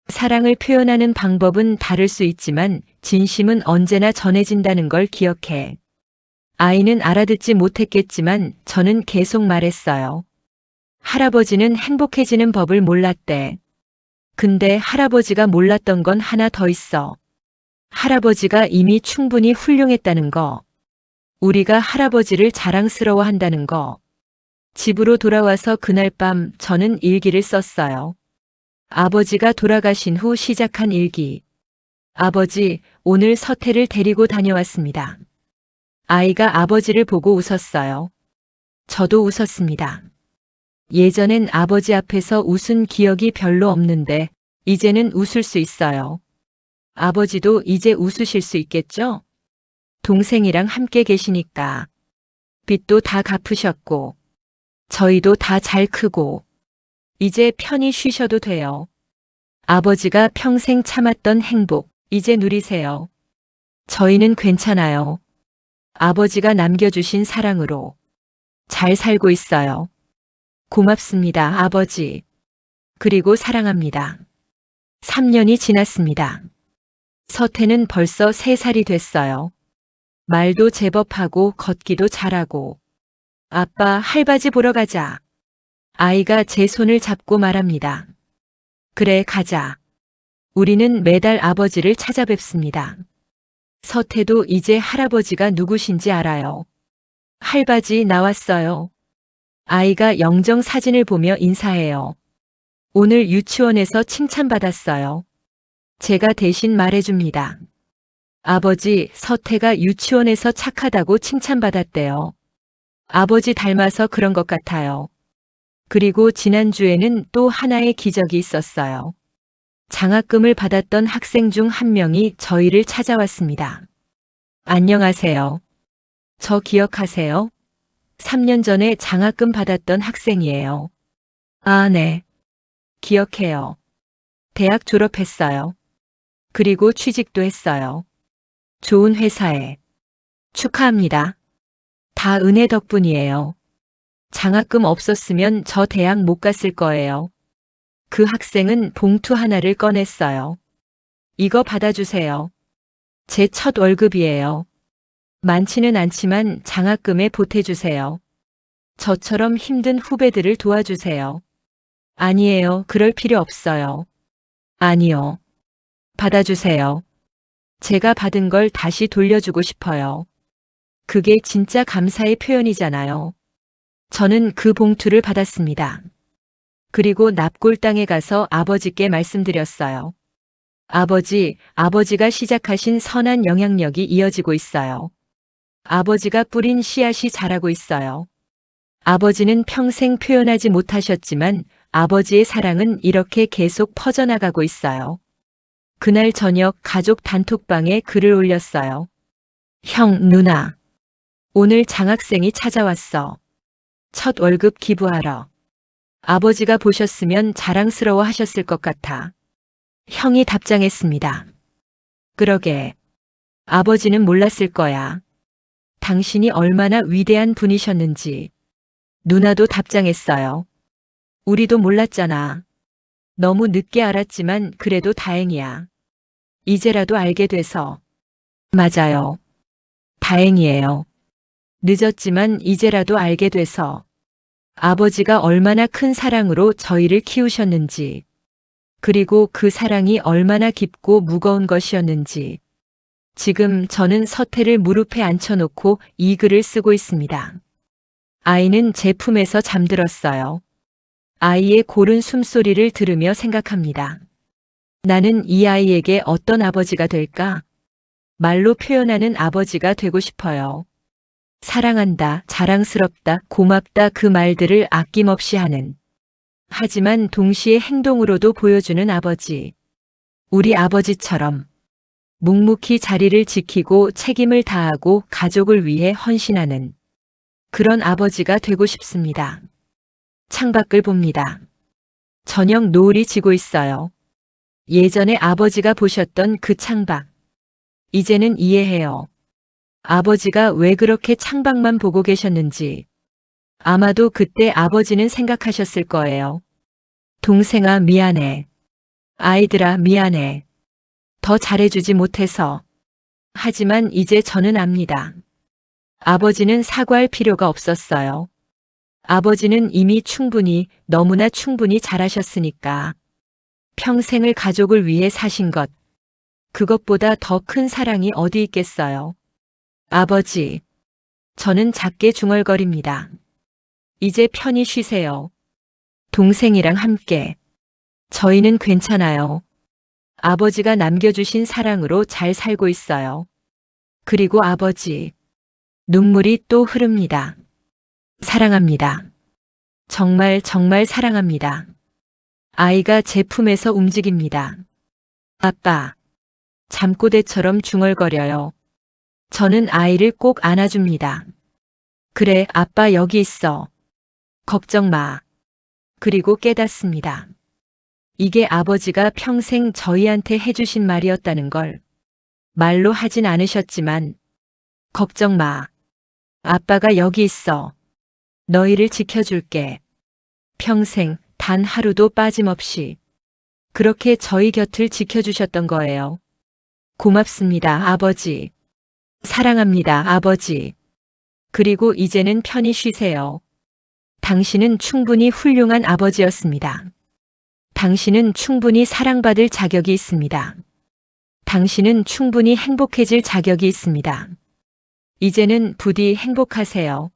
사랑을 표현하는 방법은 다를 수 있지만 진심은 언제나 전해진다는 걸 기억해. 아이는 알아듣지 못했겠지만 저는 계속 말했어요. 할아버지는 행복해지는 법을 몰랐대. 근데 할아버지가 몰랐던 건 하나 더 있어. 할아버지가 이미 충분히 훌륭했다는 거. 우리가 할아버지를 자랑스러워 한다는 거. 집으로 돌아와서 그날 밤 저는 일기를 썼어요. 아버지가 돌아가신 후 시작한 일기. 아버지, 오늘 서태를 데리고 다녀왔습니다. 아이가 아버지를 보고 웃었어요. 저도 웃었습니다. 예전엔 아버지 앞에서 웃은 기억이 별로 없는데 이제는 웃을 수 있어요. 아버지도 이제 웃으실 수 있겠죠? 동생이랑 함께 계시니까. 빚도 다 갚으셨고, 저희도 다 잘 크고, 이제 편히 쉬셔도 돼요. 아버지가 평생 참았던 행복, 이제 누리세요. 저희는 괜찮아요. 아버지가 남겨주신 사랑으로 잘 살고 있어요. 고맙습니다, 아버지. 그리고 사랑합니다. 3년이 지났습니다. 서태는 벌써 3살이 됐어요. 말도 제법 하고 걷기도 잘하고. 아빠, 할바지 보러 가자. 아이가 제 손을 잡고 말합니다. 그래, 가자. 우리는 매달 아버지를 찾아뵙습니다. 서태도 이제 할아버지가 누구신지 알아요. 할바지 나왔어요. 아이가 영정 사진을 보며 인사해요. 오늘 유치원에서 칭찬받았어요. 제가 대신 말해줍니다. 아버지, 서태가 유치원에서 착하다고 칭찬받았대요. 아버지 닮아서 그런 것 같아요. 그리고 지난주에는 또 하나의 기적이 있었어요. 장학금을 받았던 학생 중 한 명이 저희를 찾아왔습니다. 안녕하세요. 저 기억하세요? 3년 전에 장학금 받았던 학생이에요. 아, 네. 기억해요. 대학 졸업했어요. 그리고 취직도 했어요. 좋은 회사에. 축하합니다. 다 은혜 덕분이에요. 장학금 없었으면 저 대학 못 갔을 거예요. 그 학생은 봉투 하나를 꺼냈어요. 이거 받아주세요. 제 첫 월급이에요. 많지는 않지만 장학금에 보태주세요. 저처럼 힘든 후배들을 도와주세요. 아니에요. 그럴 필요 없어요. 아니요. 받아주세요. 제가 받은 걸 다시 돌려주고 싶어요. 그게 진짜 감사의 표현이잖아요. 저는 그 봉투를 받았습니다. 그리고 납골당에 가서 아버지께 말씀드렸어요. 아버지가 시작하신 선한 영향력이 이어지고 있어요. 아버지가 뿌린 씨앗이 자라고 있어요. 아버지는 평생 표현하지 못하셨지만 아버지의 사랑은 이렇게 계속 퍼져나가고 있어요. 그날 저녁 가족 단톡방에 글을 올렸어요. 형, 누나. 오늘 장학생이 찾아왔어. 첫 월급 기부하러. 아버지가 보셨으면 자랑스러워 하셨을 것 같아. 형이 답장했습니다. 그러게. 아버지는 몰랐을 거야. 당신이 얼마나 위대한 분이셨는지. 누나도 답장했어요. 우리도 몰랐잖아. 너무 늦게 알았지만 그래도 다행이야. 이제라도 알게 돼서. 맞아요. 다행이에요. 늦었지만 이제라도 알게 돼서. 아버지가 얼마나 큰 사랑으로 저희를 키우셨는지. 그리고 그 사랑이 얼마나 깊고 무거운 것이었는지. 지금 저는 서태를 무릎에 앉혀놓고 이 글을 쓰고 있습니다. 아이는 제 품에서 잠들었어요. 아이의 고른 숨소리를 들으며 생각합니다. 나는 이 아이에게 어떤 아버지가 될까? 말로 표현하는 아버지가 되고 싶어요. 사랑한다, 자랑스럽다, 고맙다 그 말들을 아낌없이 하는 하지만 동시에 행동으로도 보여주는 아버지. 우리 아버지처럼 묵묵히 자리를 지키고 책임을 다하고 가족을 위해 헌신하는 그런 아버지가 되고 싶습니다. 창밖을 봅니다. 저녁 노을이 지고 있어요. 예전에 아버지가 보셨던 그 창밖. 이제는 이해해요. 아버지가 왜 그렇게 창밖만 보고 계셨는지. 아마도 그때 아버지는 생각하셨을 거예요. 동생아, 미안해. 아이들아, 미안해. 더 잘해주지 못해서. 하지만 이제 저는 압니다. 아버지는 사과할 필요가 없었어요. 아버지는 이미 충분히, 너무나 충분히 잘하셨으니까. 평생을 가족을 위해 사신 것. 그것보다 더 큰 사랑이 어디 있겠어요. 아버지. 저는 작게 중얼거립니다. 이제 편히 쉬세요. 동생이랑 함께. 저희는 괜찮아요. 아버지가 남겨주신 사랑으로 잘 살고 있어요. 그리고 아버지. 눈물이 또 흐릅니다. 사랑합니다. 정말 정말 사랑합니다. 아이가 제 품에서 움직입니다. 아빠. 잠꼬대처럼 중얼거려요. 저는 아이를 꼭 안아줍니다. 그래, 아빠 여기 있어. 걱정 마. 그리고 깨닫습니다. 이게 아버지가 평생 저희한테 해주신 말이었다는 걸. 말로 하진 않으셨지만, 걱정 마. 아빠가 여기 있어. 너희를 지켜줄게. 평생 단 하루도 빠짐없이. 그렇게 저희 곁을 지켜주셨던 거예요. 고맙습니다, 아버지. 사랑합니다, 아버지. 그리고 이제는 편히 쉬세요. 당신은 충분히 훌륭한 아버지였습니다. 당신은 충분히 사랑받을 자격이 있습니다. 당신은 충분히 행복해질 자격이 있습니다. 이제는 부디 행복하세요.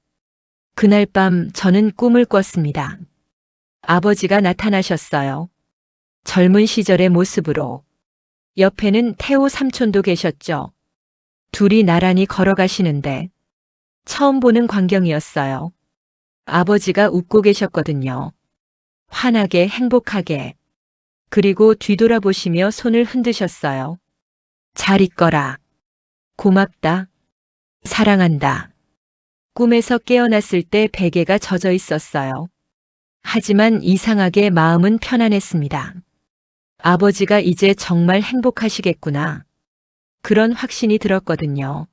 그날 밤 저는 꿈을 꿨습니다. 아버지가 나타나셨어요. 젊은 시절의 모습으로. 옆에는 태호 삼촌도 계셨죠. 둘이 나란히 걸어가시는데 처음 보는 광경이었어요. 아버지가 웃고 계셨거든요. 환하게 행복하게. 그리고 뒤돌아보시며 손을 흔드셨어요. 잘 있거라. 고맙다. 사랑한다. 꿈에서 깨어났을 때 베개가 젖어 있었어요. 하지만 이상하게 마음은 편안했습니다. 아버지가 이제 정말 행복하시겠구나. 그런 확신이 들었거든요.